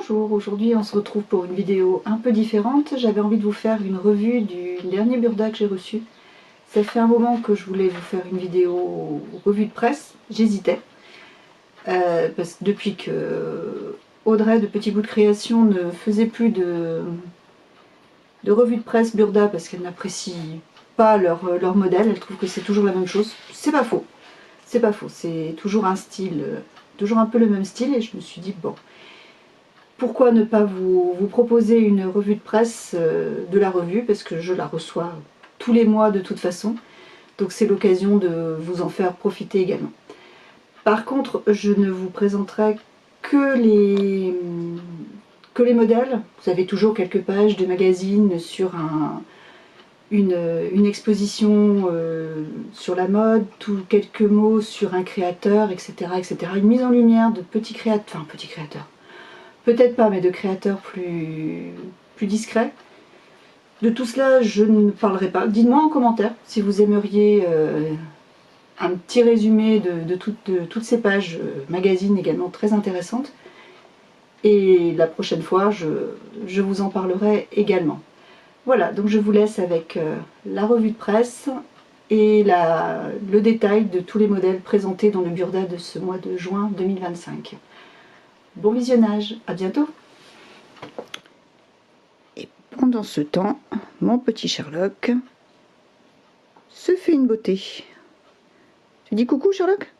Bonjour, aujourd'hui on se retrouve pour une vidéo un peu différente. J'avais envie de vous faire une revue du dernier Burda que j'ai reçu. Ça fait un moment que je voulais vous faire une vidéo revue de presse, j'hésitais. Parce que depuis que Audrey de Petit Bout de Création ne faisait plus de revue de presse Burda parce qu'elle n'apprécie pas leur modèle, elle trouve que c'est toujours la même chose. C'est pas faux, c'est pas faux, c'est toujours un style, toujours un peu le même style, et je me suis dit bon, pourquoi ne pas vous proposer une revue de presse de la revue, parce que je la reçois tous les mois de toute façon, donc c'est l'occasion de vous en faire profiter également. Par contre, je ne vous présenterai que les modèles. Vous avez toujours quelques pages de magazine sur une exposition sur la mode, quelques mots sur un créateur, etc., etc. Une mise en lumière de petits créateurs, peut-être pas, mais de créateurs plus discrets. De tout cela, je ne parlerai pas. Dites-moi en commentaire si vous aimeriez un petit résumé de toutes ces pages magazines également très intéressantes. Et la prochaine fois, je vous en parlerai également. Voilà, donc je vous laisse avec la revue de presse et le détail de tous les modèles présentés dans le Burda de ce mois de juin 2025. Bon visionnage, à bientôt. Et pendant ce temps, mon petit Sherlock se fait une beauté. Tu dis coucou Sherlock?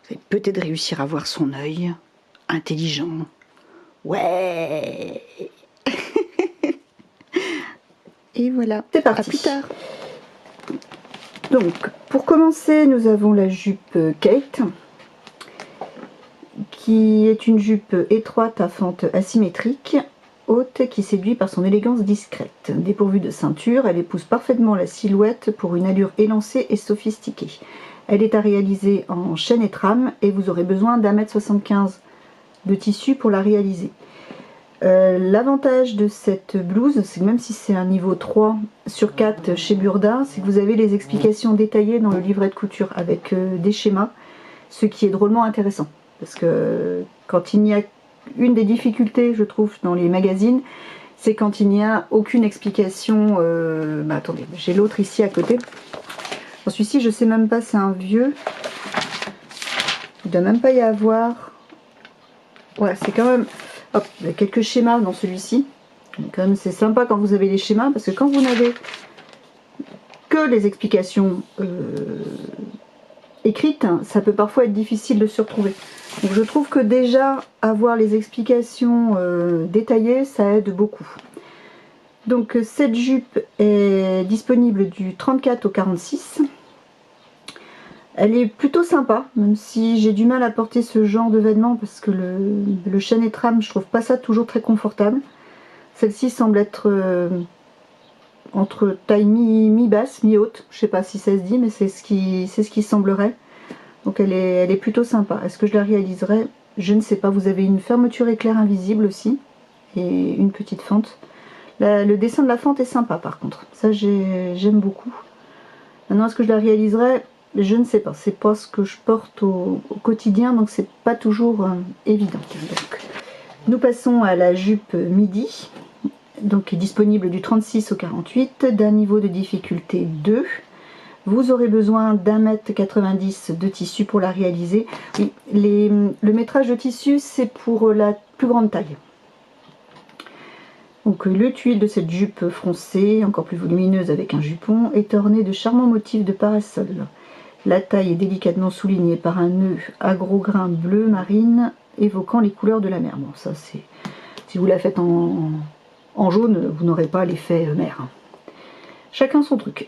Vous allez peut-être réussir à voir son œil intelligent. Ouais. Et voilà, c'est parti. À plus tard. Donc, pour commencer, nous avons la jupe Kate, qui est une jupe étroite à fente asymétrique, haute, qui séduit par son élégance discrète. Dépourvue de ceinture, elle épouse parfaitement la silhouette pour une allure élancée et sophistiquée. Elle est à réaliser en chaîne et trame, et vous aurez besoin d'1,75 m de tissu pour la réaliser. L'avantage de cette blouse, c'est que même si c'est un niveau 3 sur 4 chez Burda, c'est que vous avez les explications détaillées dans le livret de couture avec des schémas, ce qui est drôlement intéressant. Parce que quand il n'y a une des difficultés, je trouve, dans les magazines, c'est quand il n'y a aucune explication. Attendez, j'ai l'autre ici à côté. Celui-ci, je sais même pas, c'est un vieux. Il ne doit même pas y avoir. Ouais, c'est quand même. Hop, il y a quelques schémas dans celui-ci. Quand même, c'est sympa quand vous avez les schémas, parce que quand vous n'avez que les explications écrites, ça peut parfois être difficile de se retrouver. Donc je trouve que déjà avoir les explications détaillées, ça aide beaucoup. Donc cette jupe est disponible du 34 au 46. Elle est plutôt sympa, même si j'ai du mal à porter ce genre de vêtements parce que le chaîne et trame, je trouve pas ça toujours très confortable. Celle-ci semble être entre taille mi-basse, mi-haute. Je sais pas si ça se dit, mais c'est ce qui semblerait. Donc elle est plutôt sympa. Est-ce que je la réaliserai? Je ne sais pas. Vous avez une fermeture éclair invisible aussi et une petite fente. Le dessin de la fente est sympa par contre. Ça j'aime beaucoup. Maintenant, est-ce que je la réaliserai? Je ne sais pas, c'est pas ce que je porte au quotidien, donc c'est pas toujours évident. Donc, nous passons à la jupe midi, donc qui est disponible du 36 au 48, d'un niveau de difficulté 2. Vous aurez besoin d'1,90 m de tissu pour la réaliser. Oui, le métrage de tissu, c'est pour la plus grande taille. Donc le tuile de cette jupe froncée, encore plus volumineuse avec un jupon, est orné de charmants motifs de parasol. La taille est délicatement soulignée par un nœud à gros grains bleu marine évoquant les couleurs de la mer. Bon, ça c'est... Si vous la faites en jaune, vous n'aurez pas l'effet mer. Chacun son truc.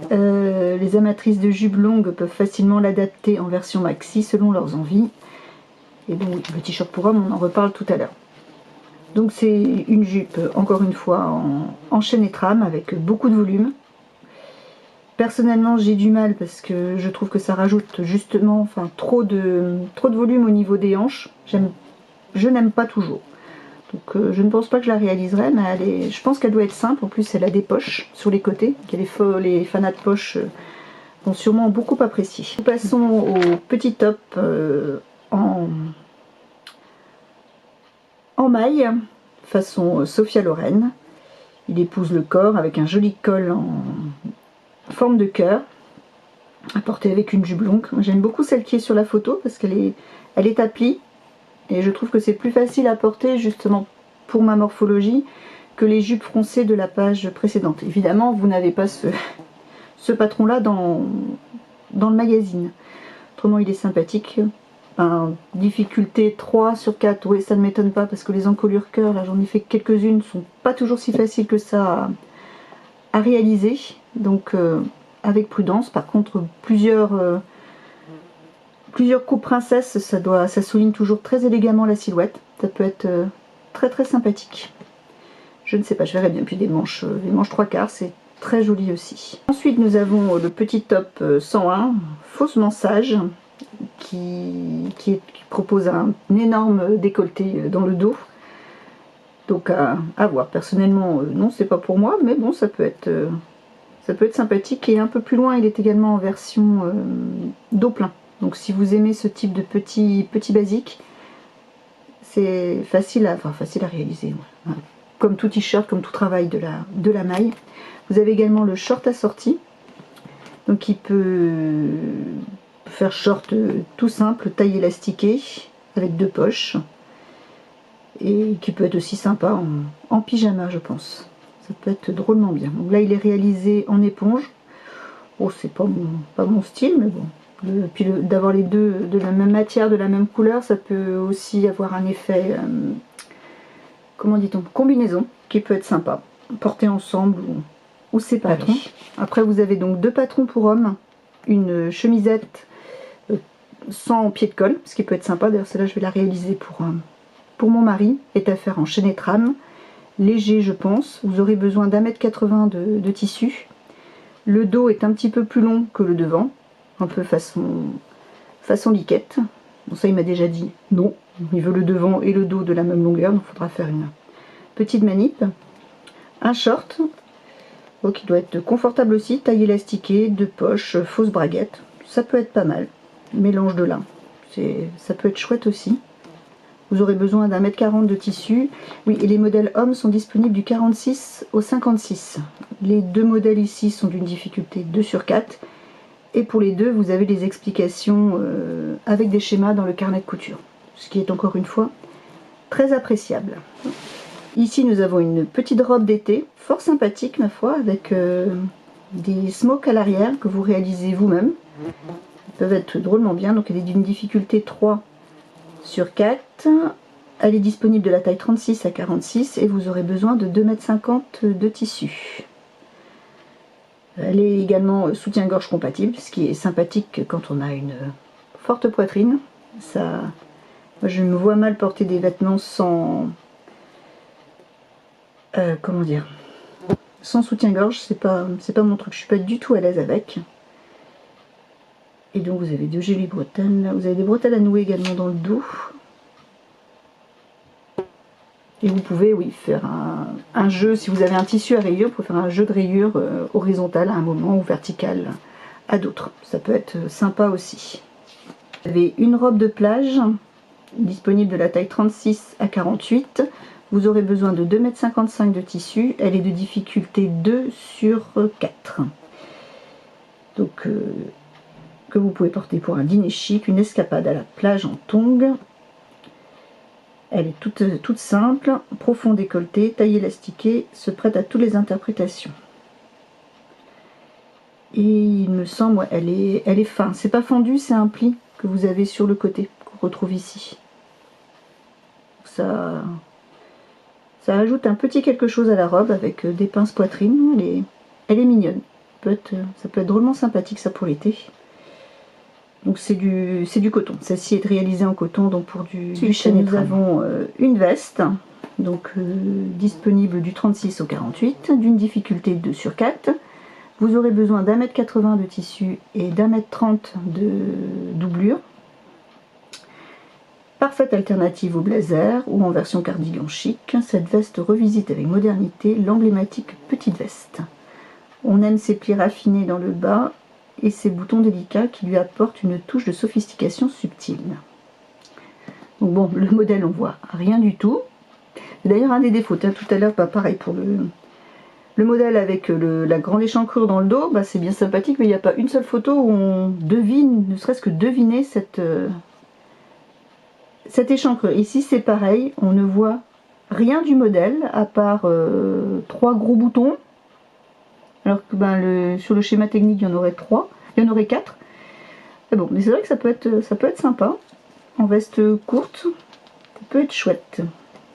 Les amatrices de jupes longues peuvent facilement l'adapter en version maxi selon leurs envies. Et bon, oui, le t-shirt pour homme, on en reparle tout à l'heure. Donc c'est une jupe, encore une fois, en chaîne et trame avec beaucoup de volume. Personnellement, j'ai du mal parce que je trouve que ça rajoute justement trop de volume au niveau des hanches. Je n'aime pas toujours. Donc je ne pense pas que je la réaliserai, mais je pense qu'elle doit être simple. En plus, elle a des poches sur les côtés. Les fanats de poches vont sûrement beaucoup apprécier. Nous passons au petit top en en maille, façon Sophia Loren. Il épouse le corps avec un joli col en forme de cœur, à porter avec une jupe longue. J'aime beaucoup celle qui est sur la photo parce qu'elle est à plis et je trouve que c'est plus facile à porter justement pour ma morphologie que les jupes froncées de la page précédente. Évidemment, vous n'avez pas ce patron-là dans le magazine. Autrement, il est sympathique. Difficulté 3 sur 4, oui, ça ne m'étonne pas parce que les encolures cœur, là j'en ai fait quelques-unes, sont pas toujours si faciles que ça à réaliser. Donc avec prudence. Par contre, plusieurs coupes princesses, ça souligne toujours très élégamment la silhouette. Ça peut être très très sympathique. Je ne sais pas, je verrai bien. Puis les manches 3/4, c'est très joli aussi. Ensuite, nous avons le petit top 101, faussement sage, qui propose un énorme décolleté dans le dos. Donc à voir. Personnellement, non, c'est pas pour moi, mais bon, ça peut être sympathique. Et un peu plus loin, il est également en version dos plein. Donc si vous aimez ce type de petit basique, c'est facile à réaliser. Ouais. Comme tout t-shirt, comme tout travail de la maille. Vous avez également le short assorti. Donc qui peut faire short tout simple, taille élastiquée, avec 2 poches. Et qui peut être aussi sympa en pyjama, je pense. Ça peut être drôlement bien. Donc là, il est réalisé en éponge. Oh, c'est pas mon style, mais bon. Puis d'avoir les deux de la même matière, de la même couleur, ça peut aussi avoir un effet, comment dit-on, combinaison, qui peut être sympa. Porter ensemble ou séparés. Après, vous avez donc 2 patrons pour hommes, une chemisette sans pied de colle, ce qui peut être sympa. D'ailleurs, celle-là, je vais la réaliser pour mon mari. Est à faire en chaîne trame, léger, je pense. Vous aurez besoin d'1,80 m de tissu. Le dos est un petit peu plus long que le devant, un peu façon liquette. Bon, ça, il m'a déjà dit non. Il veut le devant et le dos de la même longueur, donc il faudra faire une petite manip. Un short, qui doit être confortable aussi, taille élastiquée, 2 poches, fausse braguette. Ça peut être pas mal. Mélange de lin. Ça peut être chouette aussi. Vous aurez besoin d'1,40 m de tissu. Oui, et les modèles hommes sont disponibles du 46 au 56. Les 2 modèles ici sont d'une difficulté 2 sur 4. Et pour les deux, vous avez des explications avec des schémas dans le carnet de couture. Ce qui est encore une fois très appréciable. Ici, nous avons une petite robe d'été, fort sympathique ma foi, avec des smokes à l'arrière que vous réalisez vous-même. Ils peuvent être drôlement bien. Donc elle est d'une difficulté 3 sur 4. Elle est disponible de la taille 36 à 46 et vous aurez besoin de 2,50 m de tissu. Elle est également soutien-gorge compatible, ce qui est sympathique quand on a une forte poitrine. Ça, moi, je me vois mal porter des vêtements sans comment dire, sans soutien-gorge. C'est pas mon truc. Je suis pas du tout à l'aise avec. Et donc vous avez 2 jolies bretelles. Vous avez des bretelles à nouer également dans le dos. Et vous pouvez, oui, faire un jeu, si vous avez un tissu à rayures, vous pouvez faire un jeu de rayures horizontal à un moment ou vertical à d'autres. Ça peut être sympa aussi. Vous avez une robe de plage disponible de la taille 36 à 48. Vous aurez besoin de 2,55 m de tissu. Elle est de difficulté 2 sur 4. Donc, que vous pouvez porter pour un dîner chic, une escapade à la plage en tongs. Elle est toute simple, profond décolleté, taille élastiquée, se prête à toutes les interprétations. Et il me semble, ouais, elle est fin. C'est pas fendu, c'est un pli que vous avez sur le côté, qu'on retrouve ici. Ça ajoute un petit quelque chose à la robe avec des pinces poitrine. Elle est mignonne. Ça peut être drôlement sympathique ça pour l'été. Donc c'est du coton. Celle-ci est réalisée en coton, donc pour du chêne. Nous avons une veste, donc disponible du 36 au 48, d'une difficulté 2 sur 4. Vous aurez besoin d'1,80 m de tissu et d'1,30 m de doublure. Parfaite alternative au blazer ou en version cardigan chic. Cette veste revisite avec modernité l'emblématique petite veste. On aime ses plis raffinés dans le bas et ses boutons délicats qui lui apportent une touche de sophistication subtile. Donc bon, le modèle on voit rien du tout, D'ailleurs, un des défauts, tout à l'heure, pareil pour le modèle avec la grande échancrure dans le dos, c'est bien sympathique, mais il n'y a pas une seule photo où on devine, ne serait-ce que deviner cette échancrure. Ici, c'est pareil, on ne voit rien du modèle, à part 3 gros boutons, alors que sur le schéma technique, il y en aurait 3, il y en aurait 4. Mais bon, mais c'est vrai que ça peut être sympa, en veste courte, ça peut être chouette.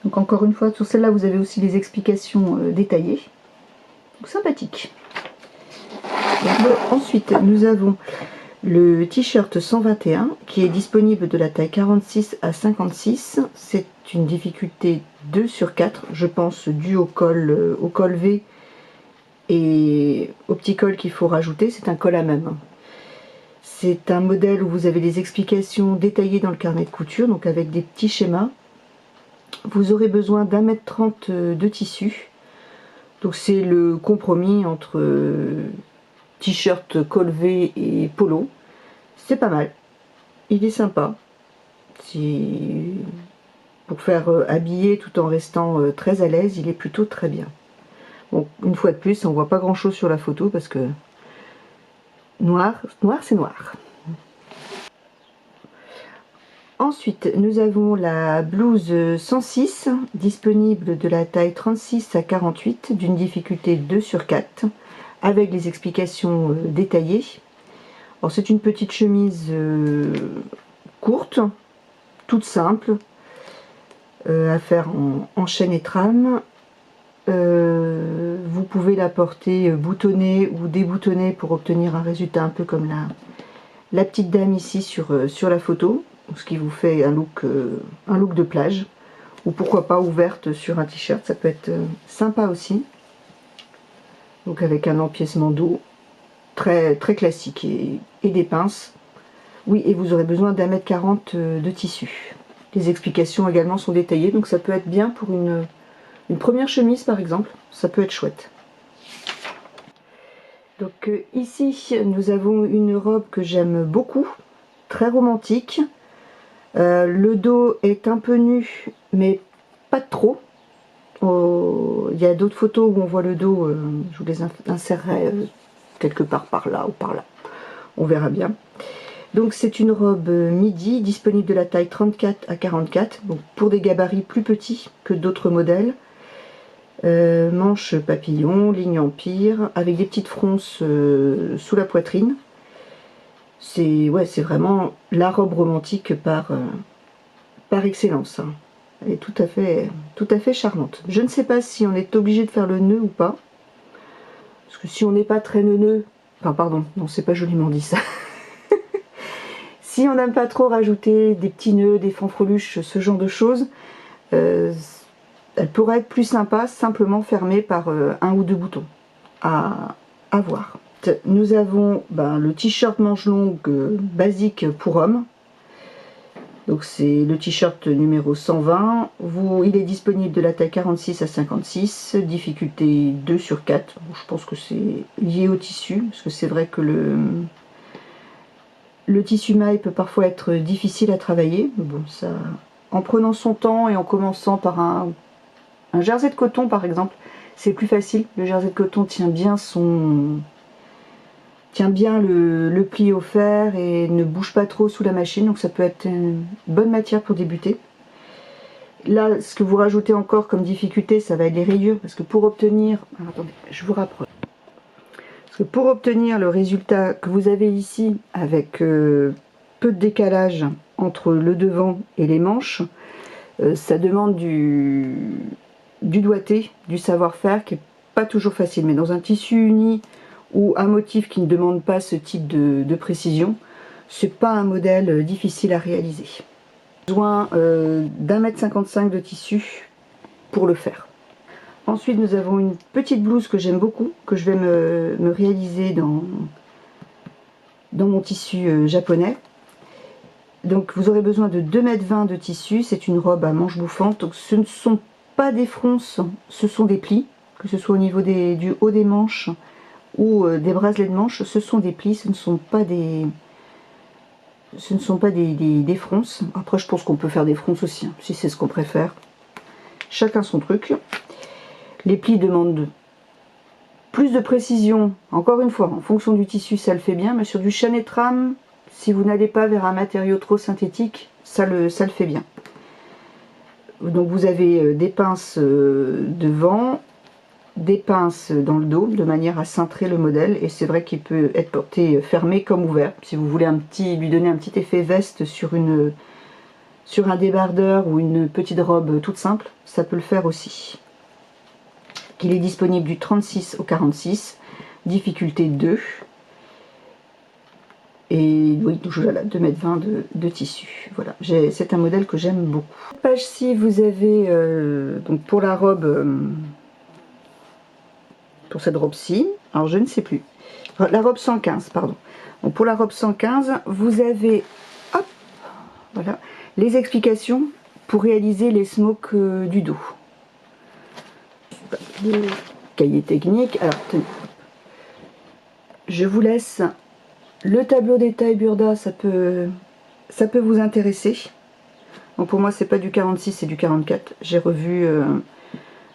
Donc encore une fois, sur celle-là, vous avez aussi les explications détaillées. Donc sympathique. Donc, ensuite, nous avons le t-shirt 121 qui est disponible de la taille 46 à 56. C'est une difficulté 2 sur 4, je pense, due au col V et au petit col qu'il faut rajouter. C'est un col à même. C'est un modèle où vous avez des explications détaillées dans le carnet de couture, donc avec des petits schémas. Vous aurez besoin d'1,30 m de tissu. Donc c'est le compromis entre t-shirt, col V et polo. C'est pas mal. Il est sympa. C'est pour faire habiller tout en restant très à l'aise, il est plutôt très bien. Bon, une fois de plus, on voit pas grand chose sur la photo parce que noir c'est noir. Ensuite, nous avons la blouse 106, disponible de la taille 36 à 48, d'une difficulté 2 sur 4, avec les explications détaillées. Alors c'est une petite chemise courte, toute simple, à faire en chaîne et trame. Vous pouvez la porter boutonnée ou déboutonnée pour obtenir un résultat un peu comme la petite dame ici sur la photo. Ce qui vous fait un look de plage, ou pourquoi pas ouverte sur un t-shirt, ça peut être sympa aussi. Donc avec un empiècement dos très classique et des pinces. Oui, et vous aurez besoin d'1,40 m de tissu. Les explications également sont détaillées, donc ça peut être bien pour une première chemise par exemple, ça peut être chouette. Donc ici nous avons une robe que j'aime beaucoup, très romantique. Le dos est un peu nu, mais pas trop. Il y a d'autres photos où on voit le dos, je vous les insérerai quelque part par là ou par là. On verra bien. Donc c'est une robe midi, disponible de la taille 34 à 44, donc pour des gabarits plus petits que d'autres modèles. Manche papillon, ligne empire, avec des petites fronces sous la poitrine. C'est vraiment la robe romantique par excellence. Elle est tout à fait charmante. Je ne sais pas si on est obligé de faire le nœud ou pas. Parce que si on n'est pas très neuneux, enfin pardon, non c'est pas joliment dit ça. Si on n'aime pas trop rajouter des petits nœuds, des fanfreluches, ce genre de choses, elle pourrait être plus sympa simplement fermée par un ou deux boutons. À voir. Nous avons le t-shirt manche longue basique pour hommes. Donc c'est le t-shirt numéro 120. Il est disponible de la taille 46 à 56, difficulté 2 sur 4. Bon, je pense que c'est lié au tissu, parce que c'est vrai que le tissu maille peut parfois être difficile à travailler. Mais bon, ça, en prenant son temps et en commençant par un jersey de coton par exemple, c'est plus facile. Le jersey de coton tient bien le pli au fer et ne bouge pas trop sous la machine, donc ça peut être une bonne matière pour débuter. Là, ce que vous rajoutez encore comme difficulté, ça va être les rayures, parce que pour obtenir... Alors, attendez, je vous rapproche. Parce que pour obtenir le résultat que vous avez ici, avec peu de décalage entre le devant et les manches, ça demande du doigté, du savoir-faire, qui n'est pas toujours facile. Mais dans un tissu uni ou un motif qui ne demande pas ce type de précision, c'est pas un modèle difficile à réaliser. Besoin d'1,55 m de tissu pour le faire. Ensuite nous avons une petite blouse que j'aime beaucoup, que je vais me réaliser dans mon tissu japonais. Donc vous aurez besoin de 2,20 m de tissu, c'est une robe à manches bouffantes, donc ce ne sont pas des fronces, ce sont des plis, que ce soit au niveau du haut des manches ou des bracelets de manches, ce sont des plis, ce ne sont pas des fronces. Après je pense qu'on peut faire des fronces aussi, hein, si c'est ce qu'on préfère. chacun son truc. Les plis demandent plus de précision, encore une fois, en fonction du tissu ça le fait bien, mais sur du chaînet trame, si vous n'allez pas vers un matériau trop synthétique, ça le fait bien. Donc vous avez des pinces devant, des pinces dans le dos, de manière à cintrer le modèle, et c'est vrai qu'il peut être porté fermé comme ouvert, si vous voulez lui donner un petit effet veste sur un débardeur ou une petite robe toute simple, ça peut le faire aussi. Il est disponible du 36 au 46, difficulté 2. Et oui, toujours là, 2,20 m de tissu. Voilà, c'est un modèle que j'aime beaucoup. Page 6, vous avez donc pour la robe, pour cette robe-ci, alors je ne sais plus, la robe 115, pardon. Donc pour la robe 115, vous avez, hop, voilà, les explications pour réaliser les smokes du dos. Les cahiers techniques. Alors, tenez, je vous laisse le tableau détail Burda, ça peut vous intéresser. Donc pour moi c'est pas du 46, c'est du 44. J'ai revu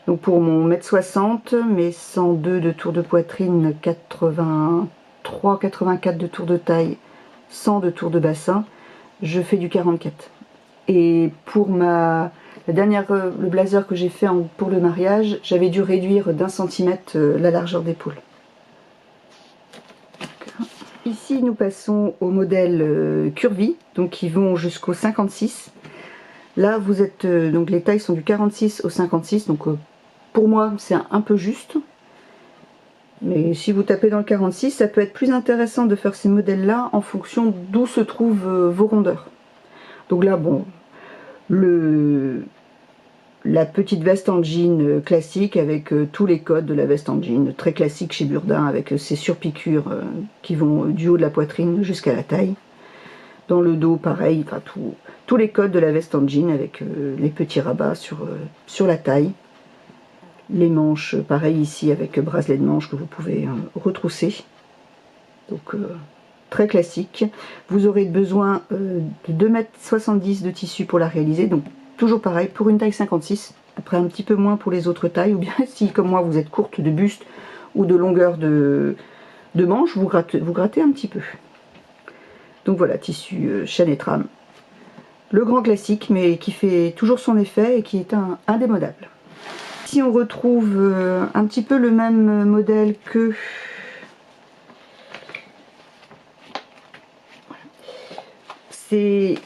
donc pour mon 1m60, mes 102 de tour de poitrine, 83, 84 de tour de taille, 100 de tour de bassin, je fais du 44. Et pour le blazer que j'ai fait pour le mariage, j'avais dû réduire d'1 centimètre la largeur d'épaule. Ici nous passons au modèle curvy, donc qui vont jusqu'au 56. Là vous êtes donc les tailles sont du 46 au 56, donc pour moi c'est un peu juste. Mais si vous tapez dans le 46, ça peut être plus intéressant de faire ces modèles là en fonction d'où se trouvent vos rondeurs. Donc là bon, la petite veste en jean classique avec tous les codes de la veste en jean, très classique chez Burda, avec ces surpiqûres qui vont du haut de la poitrine jusqu'à la taille. Dans le dos pareil, enfin, tous les codes de la veste en jean avec les petits rabats sur la taille. Les manches pareil ici avec bracelet de manche que vous pouvez retrousser. Donc très classique. Vous aurez besoin de 2,70 m de tissu pour la réaliser, donc toujours pareil pour une taille 56, après un petit peu moins pour les autres tailles, ou bien si comme moi vous êtes courte de buste ou de longueur de manche, vous grattez un petit peu. Donc voilà, tissu chaîne trame. Le grand classique, mais qui fait toujours son effet et qui est indémodable. Ici on retrouve un petit peu le même modèle que... C'est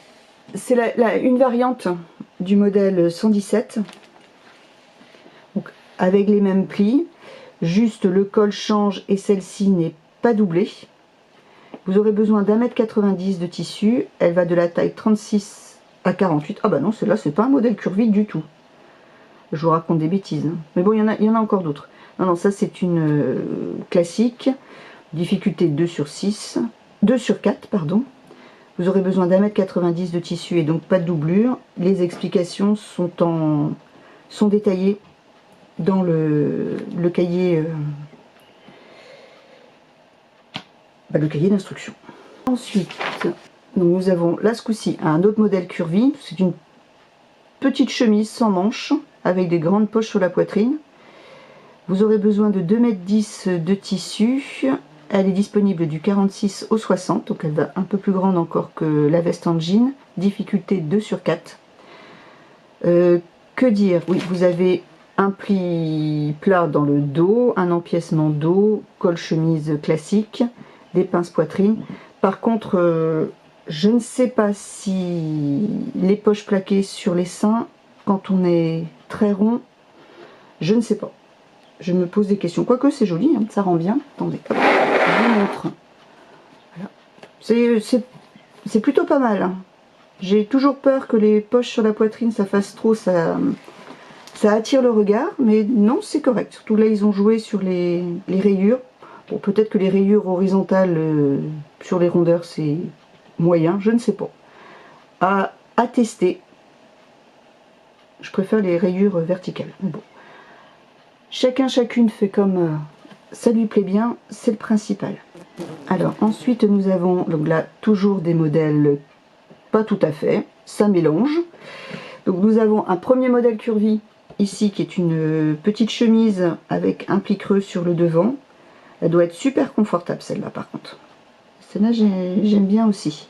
une variante du modèle 117, donc avec les mêmes plis, juste le col change et celle-ci n'est pas doublée. Vous aurez besoin d'1,90 m de tissu, elle va de la taille 36 à 48. Ah bah non, celle-là c'est pas un modèle curvy du tout. Je vous raconte des bêtises, hein. Mais bon, il y en a encore d'autres. Non, non, ça c'est une classique, difficulté 2 sur 4, pardon. Vous aurez besoin d'1,90 m de tissu et donc pas de doublure. Les explications sont détaillées dans le cahier, le cahier d'instruction. Ensuite, nous avons là ce coup-ci un autre modèle curvy. C'est une petite chemise sans manches avec des grandes poches sur la poitrine. Vous aurez besoin de 2,10 m de tissu. Elle est disponible du 46 au 60, donc elle va un peu plus grande encore que la veste en jean. Difficulté 2 sur 4. Que dire? Oui, vous avez un pli plat dans le dos, un empiècement dos, col chemise classique, des pinces poitrine. Par contre, je ne sais pas si les poches plaquées sur les seins, quand on est très rond, je ne sais pas. Je me pose des questions. Quoique c'est joli, hein, ça rend bien. Attendez, je vous montre. Voilà. C'est plutôt pas mal. Hein. J'ai toujours peur que les poches sur la poitrine, ça fasse trop, ça attire le regard. Mais non, c'est correct. Surtout là, ils ont joué sur les rayures. Bon, peut-être que les rayures horizontales sur les rondeurs, c'est moyen. Je ne sais pas. À tester. Je préfère les rayures verticales. Bon. Chacune fait comme ça lui plaît bien, c'est le principal. Alors ensuite nous avons donc là toujours des modèles pas tout à fait, ça mélange. Donc nous avons un premier modèle curvy ici qui est une petite chemise avec un pli creux sur le devant. Elle doit être super confortable celle-là par contre. Celle-là j'aime bien aussi.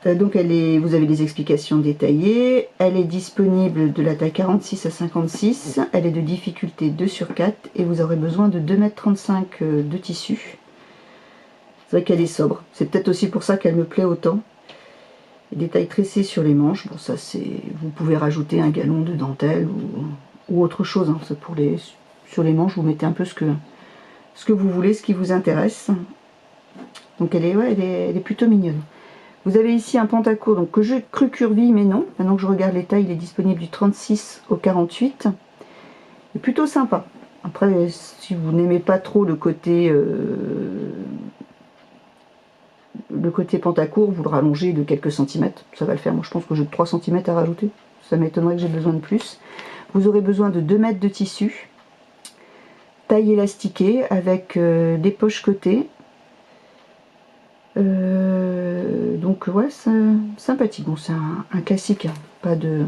Donc vous avez des explications détaillées. Elle est disponible de la taille 46 à 56. Elle est de difficulté 2 sur 4 et vous aurez besoin de 2,35 m de tissu. C'est vrai qu'elle est sobre. C'est peut-être aussi pour ça qu'elle me plaît autant. Des tailles tressées sur les manches. Bon, ça c'est. Vous pouvez rajouter un galon de dentelle ou autre chose. Hein. Sur les manches, vous mettez un peu ce que vous voulez, ce qui vous intéresse. Donc elle est plutôt mignonne. Vous avez ici un pantacourt donc que j'ai cru curvy, mais non. Maintenant que je regarde les tailles, il est disponible du 36 au 48. Il est plutôt sympa. Après, si vous n'aimez pas trop le côté pantacourt, vous le rallongez de quelques centimètres, ça va le faire. Moi je pense que j'ai 3 cm à rajouter, ça m'étonnerait que j'ai besoin de plus. Vous aurez besoin de 2 mètres de tissu, taille élastiquée avec des poches côté. Donc ouais, c'est sympathique. Bon, c'est un classique, hein. Pas de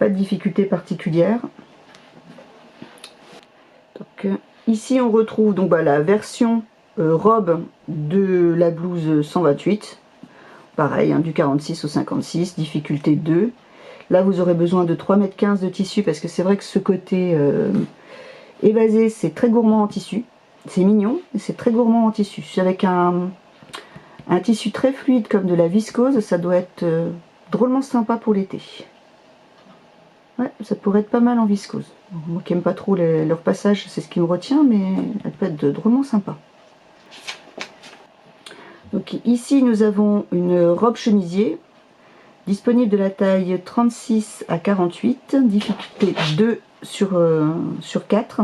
difficulté particulière. Donc, ici on retrouve donc la version robe de la blouse 128, pareil, hein, du 46 au 56, difficulté 2. Là vous aurez besoin de 3,15 m de tissu parce que c'est vrai que ce côté évasé c'est très gourmand en tissu, c'est mignon et c'est très gourmand en tissu. Avec un tissu très fluide comme de la viscose, ça doit être drôlement sympa pour l'été. Ouais, ça pourrait être pas mal en viscose. Moi qui n'aime pas trop leur passage, c'est ce qui me retient, mais elle peut être drôlement sympa. Donc ici nous avons une robe chemisier disponible de la taille 36 à 48, difficulté 2 sur 4.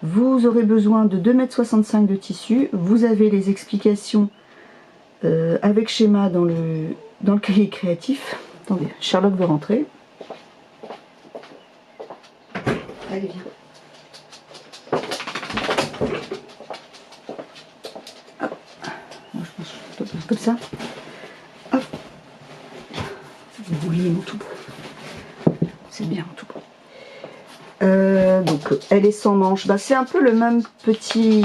Vous aurez besoin de 2,65 m de tissu. Vous avez les explications avec schéma dans le cahier créatif. Attendez, Charlotte veut rentrer. Allez, viens. Hop. Moi, je pense que je peux comme ça. Hop. Vous voyez mon tout beau. C'est bien mon tout beau. Donc elle est sans manches. Bah, c'est un peu le même petit.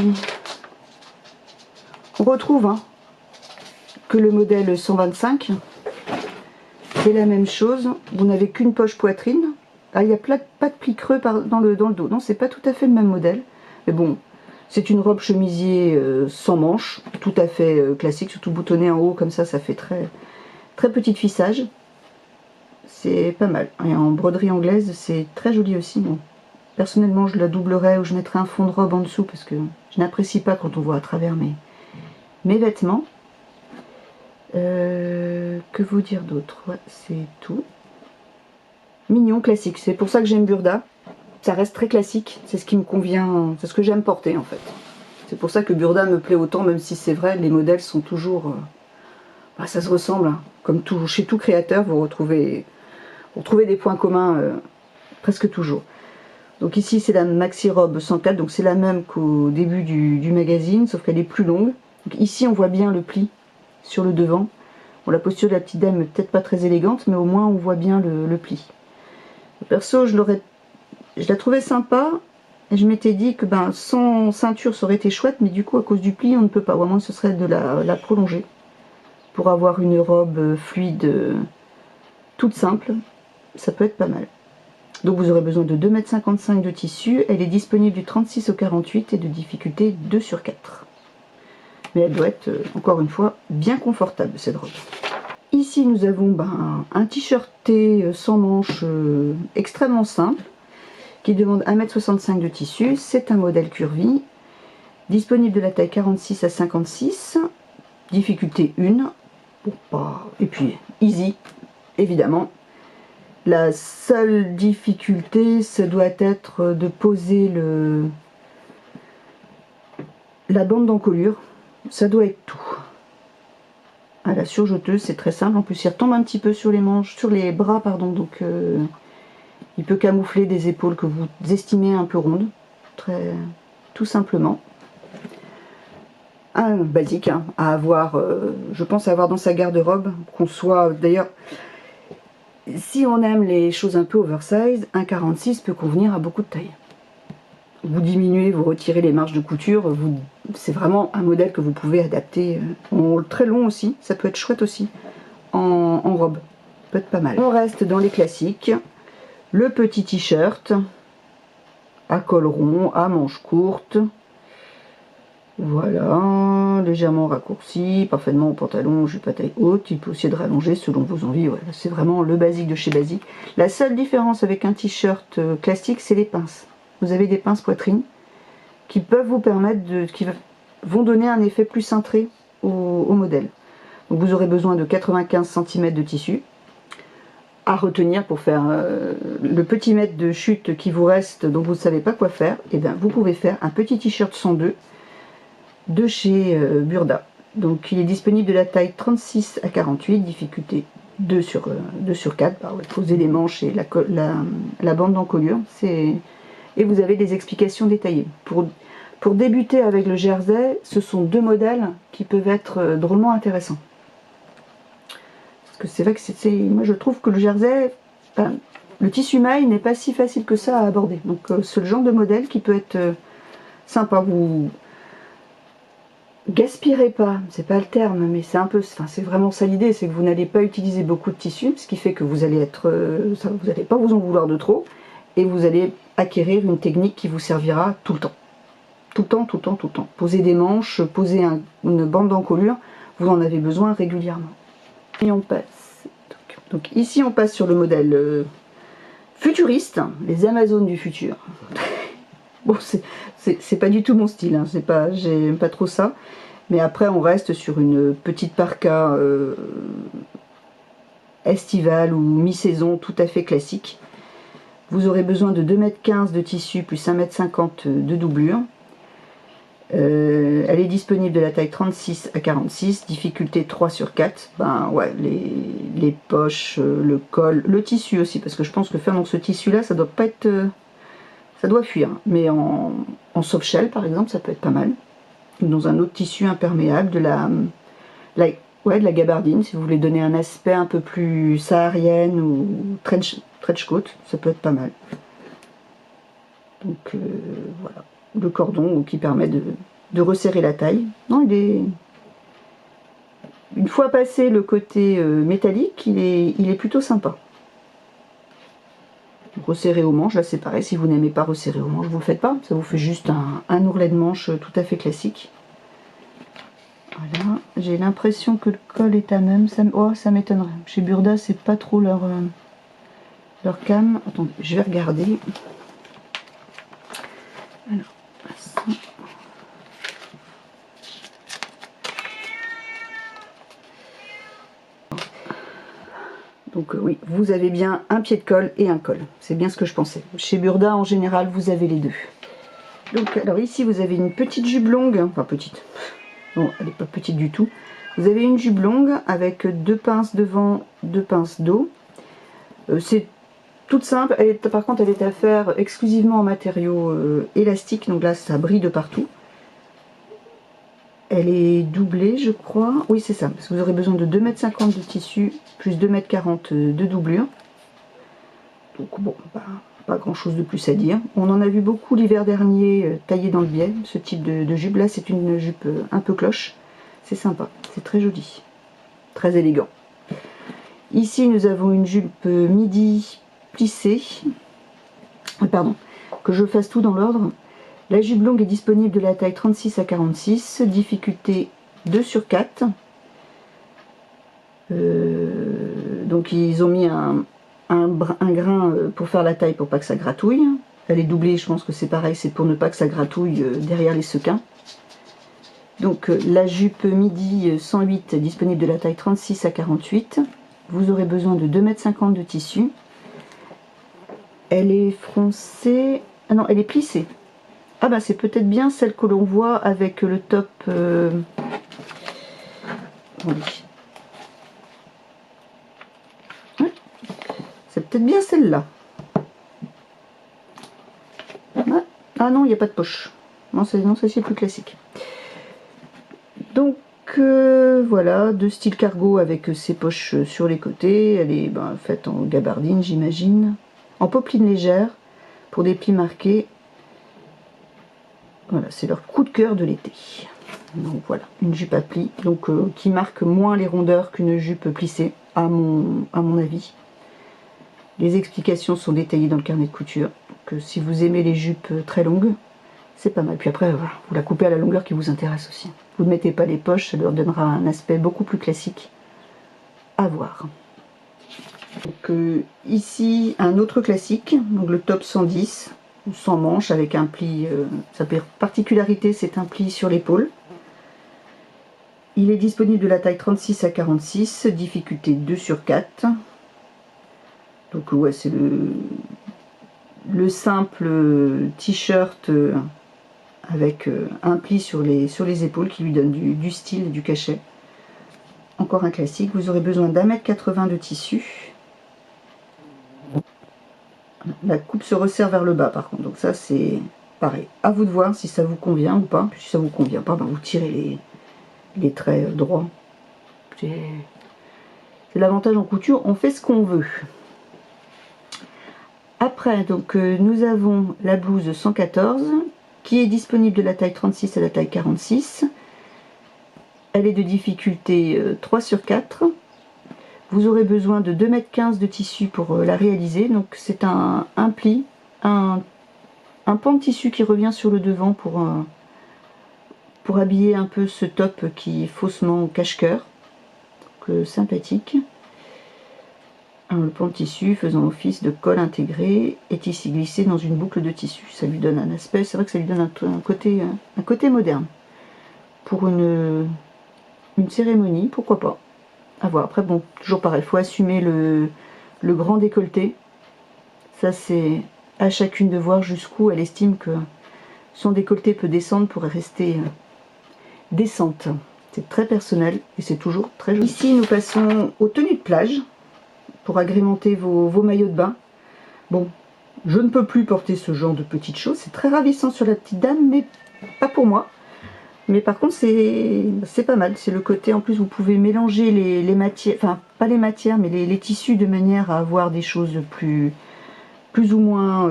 On retrouve hein, que le modèle 125. C'est la même chose. Vous n'avez qu'une poche poitrine. Ah, il n'y a pas de pli creux dans le dos. Non, c'est pas tout à fait le même modèle. Mais bon, c'est une robe chemisier sans manches, tout à fait classique, surtout boutonnée en haut, comme ça fait très, très petit fissage. C'est pas mal. Et en broderie anglaise, c'est très joli aussi. Bon, personnellement, je la doublerais ou je mettrais un fond de robe en dessous parce que je n'apprécie pas quand on voit à travers mes vêtements. Que vous dire d'autre? Ouais, c'est tout. Mignon, classique. C'est pour ça que j'aime Burda. Ça reste très classique. C'est ce qui me convient. C'est ce que j'aime porter en fait. C'est pour ça que Burda me plaît autant, même si c'est vrai, les modèles sont toujours... ça se ressemble. Hein. Comme tout, chez tout créateur, vous retrouvez des points communs presque toujours. Donc ici, c'est la maxi robe 104. Donc c'est la même qu'au début du magazine, sauf qu'elle est plus longue. Donc ici, on voit bien le pli sur le devant. Bon, la posture de la petite dame n'est peut-être pas très élégante, mais au moins on voit bien le pli. Perso, je la trouvais sympa et je m'étais dit que sans ceinture ça aurait été chouette, mais du coup à cause du pli on ne peut pas, ou à moins ce serait de la prolonger pour avoir une robe fluide toute simple, ça peut être pas mal. Donc vous aurez besoin de 2,55 m de tissu, elle est disponible du 36 au 48 et de difficulté 2 sur 4. Mais elle doit être encore une fois bien confortable cette robe. Ici nous avons un t-shirté sans manches extrêmement simple qui demande 1,65 m de tissu. C'est un modèle curvy, disponible de la taille 46 à 56, difficulté 1, et puis easy évidemment. La seule difficulté, ça doit être de poser la bande d'encolure, ça doit être tout. À la surjeteuse, c'est très simple. En plus, il retombe un petit peu sur les manches, sur les bras, pardon. Donc, il peut camoufler des épaules que vous estimez un peu rondes, tout simplement. Un basique à avoir, je pense, à avoir dans sa garde-robe, qu'on soit d'ailleurs. si on aime les choses un peu oversize, un 46 peut convenir à beaucoup de tailles. Vous diminuez, vous retirez les marges de couture, c'est vraiment un modèle que vous pouvez adapter. En très long aussi, ça peut être chouette aussi, en robe, ça peut être pas mal. On reste dans les classiques, le petit t-shirt à col rond, à manches courtes, voilà, légèrement raccourci, parfaitement au pantalon, jupe à taille haute, il peut aussi être rallongé selon vos envies, voilà, c'est vraiment le basique de chez Basique. La seule différence avec un t-shirt classique, c'est les pinces. Vous avez des pinces poitrine qui peuvent vous permettre qui vont donner un effet plus cintré au modèle. Donc vous aurez besoin de 95 cm de tissu à retenir pour faire le petit mètre de chute qui vous reste, dont vous ne savez pas quoi faire. Et bien vous pouvez faire un petit t-shirt 102 de chez Burda. Donc il est disponible de la taille 36 à 48, difficulté 2 sur 4, poser les manches et la bande d'encolure. Et vous avez des explications détaillées. Pour débuter avec le jersey, ce sont deux modèles qui peuvent être drôlement intéressants. Parce que c'est vrai que moi je trouve que le jersey, le tissu maille n'est pas si facile que ça à aborder. Donc c'est le genre de modèle qui peut être sympa. Vous gaspillerez pas, c'est pas le terme, mais c'est un peu, c'est vraiment ça l'idée, c'est que vous n'allez pas utiliser beaucoup de tissu, ce qui fait que vous allez vous n'allez pas vous en vouloir de trop, et vous allez acquérir une technique qui vous servira tout le temps. Tout le temps, tout le temps, tout le temps. Poser des manches, poser une bande d'encolure, vous en avez besoin régulièrement. Et on passe. Donc ici on passe sur le modèle futuriste, les Amazones du futur. Bon, c'est pas du tout mon style, hein, j'aime pas trop ça. Mais après on reste sur une petite parka estivale ou mi-saison tout à fait classique. Vous aurez besoin de 2,15 m de tissu plus 1,50 m de doublure. Elle est disponible de la taille 36 à 46, difficulté 3 sur 4. Ben ouais, les poches, le col, le tissu aussi, parce que je pense que faire dans ce tissu là, ça doit pas être, ça doit fuir. Mais en soft shell par exemple, ça peut être pas mal. Dans un autre tissu imperméable, de la gabardine, si vous voulez donner un aspect un peu plus saharienne ou trench coat, ça peut être pas mal. Donc voilà, le cordon qui permet de resserrer la taille. Non, une fois passé le côté métallique, il est plutôt sympa. Resserrer aux manches, là c'est pareil, si vous n'aimez pas resserrer aux manches, vous le faites pas, ça vous fait juste un ourlet de manche tout à fait classique. Voilà, j'ai l'impression que le col est à même, ça m'étonnerait. Chez Burda, c'est pas trop leur cam. Attendez, je vais regarder. Alors, ça. Donc oui, vous avez bien un pied de colle et un col. C'est bien ce que je pensais. Chez Burda, en général, vous avez les deux. Donc, alors ici, vous avez une petite jupe longue. Enfin, petite. Non, elle n'est pas petite du tout. Vous avez une jupe longue avec deux pinces devant, deux pinces dos. C'est toute simple. Par contre, elle est à faire exclusivement en matériaux élastiques. Donc là, ça brille de partout. Elle est doublée, je crois. Oui, c'est ça. Parce que vous aurez besoin de 2,50 m de tissu plus 2,40 m de doublure. Donc bon, pas grand chose de plus à dire. On en a vu beaucoup l'hiver dernier taillé dans le biais, ce type de jupe. Là, c'est une jupe un peu cloche. C'est sympa, c'est très joli, très élégant. Ici, nous avons une jupe midi plissée. Pardon, que je fasse tout dans l'ordre. La jupe longue est disponible de la taille 36 à 46, difficulté 2 sur 4. Donc ils ont mis un grain pour faire la taille pour pas que ça gratouille. Elle est doublée, je pense que c'est pareil, c'est pour ne pas que ça gratouille derrière les sequins. Donc la jupe midi 108 disponible de la taille 36 à 48. Vous aurez besoin de 2,50 m de tissu. Elle est froncée. Ah non, elle est plissée. Ah bah c'est peut-être bien celle que l'on voit avec le top. Ouais. C'est peut-être bien celle-là. Ah non, il n'y a pas de poche. Non, celle-ci est plus classique. Donc voilà, de style cargo avec ses poches sur les côtés. Elle est faite en gabardine, j'imagine, en popeline légère pour des plis marqués. Voilà, c'est leur coup de cœur de l'été. Donc voilà, une jupe à plis, donc qui marque moins les rondeurs qu'une jupe plissée, à mon avis. Les explications sont détaillées dans le carnet de couture. Donc si vous aimez les jupes très longues, c'est pas mal. Puis après, voilà, vous la coupez à la longueur qui vous intéresse aussi. Vous ne mettez pas les poches, ça leur donnera un aspect beaucoup plus classique à voir. Donc ici, un autre classique, donc le top 110, sans manches, avec un pli, sa particularité, c'est un pli sur l'épaule. Il est disponible de la taille 36 à 46, difficulté 2/4. Donc ouais, c'est le simple t-shirt avec un pli sur les épaules qui lui donne du style et du cachet. Encore un classique. Vous aurez besoin d'1,80 m de tissu. La coupe se resserre vers le bas par contre, donc ça c'est pareil. À vous de voir si ça vous convient ou pas. Si ça vous convient pas, vous tirez les traits droits. C'est l'avantage en couture, on fait ce qu'on veut. Après, donc nous avons la blouse 114 qui est disponible de la taille 36 à la taille 46. Elle est de difficulté 3/4. Vous aurez besoin de 2,15 m de tissu pour la réaliser. Donc c'est un pli, un pan de tissu qui revient sur le devant pour habiller un peu ce top qui est faussement cache-cœur. Donc sympathique. Alors, le pan de tissu faisant office de colle intégré est ici glissé dans une boucle de tissu. Ça lui donne un aspect, c'est vrai que ça lui donne un côté moderne. Pour une cérémonie, pourquoi pas. À voir. Après bon, toujours pareil, il faut assumer le grand décolleté. Ça c'est à chacune de voir jusqu'où elle estime que son décolleté peut descendre pour rester décente. C'est très personnel et c'est toujours très joli. Ici nous passons aux tenues de plage pour agrémenter vos maillots de bain. Bon, je ne peux plus porter ce genre de petites choses. C'est très ravissant sur la petite dame, mais pas pour moi. Mais par contre, c'est pas mal. C'est le côté, en plus, vous pouvez mélanger les matières, enfin, pas les matières, mais les tissus de manière à avoir des choses plus ou moins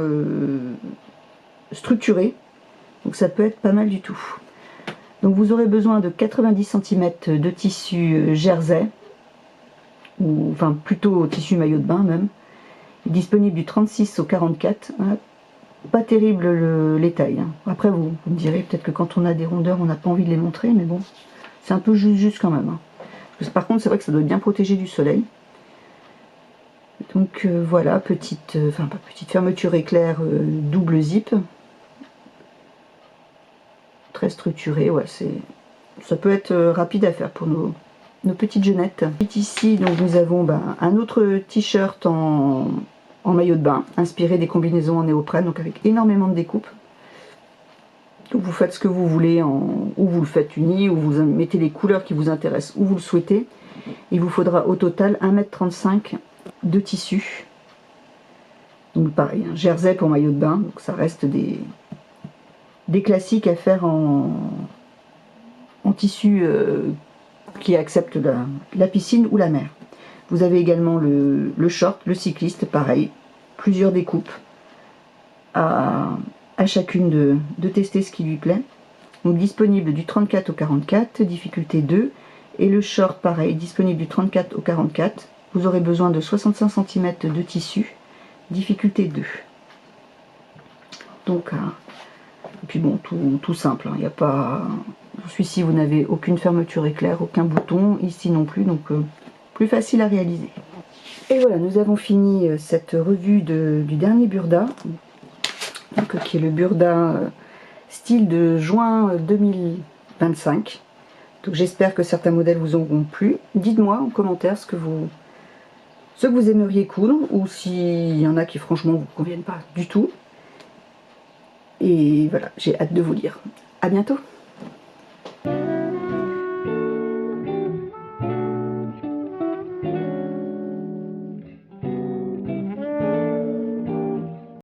structurées. Donc ça peut être pas mal du tout. Donc vous aurez besoin de 90 cm de tissu jersey, ou enfin plutôt tissu maillot de bain même. Disponible du 36 au 44. Hein. Pas terrible les tailles. Hein. Après vous me direz peut-être que quand on a des rondeurs on n'a pas envie de les montrer, mais bon, c'est un peu juste quand même. Hein. Parce que, par contre c'est vrai que ça doit être bien protégé du soleil. Donc voilà, petite fermeture éclair double zip. Très structuré, ouais, ça peut être rapide à faire pour nos petites jeunettes. Ici donc nous avons un autre t-shirt en maillot de bain, inspiré des combinaisons en néoprène, donc avec énormément de découpes. Donc vous faites ce que vous voulez, ou vous le faites uni, ou vous mettez les couleurs qui vous intéressent, où vous le souhaitez. Il vous faudra au total 1,35 m de tissu. Donc pareil, un jersey pour maillot de bain, donc ça reste des classiques à faire en tissu qui accepte la piscine ou la mer. Vous avez également le short, le cycliste, pareil, plusieurs découpes à chacune de tester ce qui lui plaît. Donc disponible du 34 au 44, difficulté 2, et le short pareil, disponible du 34 au 44. Vous aurez besoin de 65 cm de tissu, difficulté 2. Donc et puis bon, tout simple, il n'y a pas. Celui-ci, vous n'avez aucune fermeture éclair, aucun bouton, ici non plus, donc plus facile à réaliser. Et voilà, nous avons fini cette revue du dernier Burda, donc, qui est le Burda style de juin 2025. Donc j'espère que certains modèles vous auront plu. Dites-moi en commentaire ce que vous aimeriez coudre, ou s'il y en a qui franchement vous conviennent pas du tout. Et voilà, j'ai hâte de vous lire. À bientôt.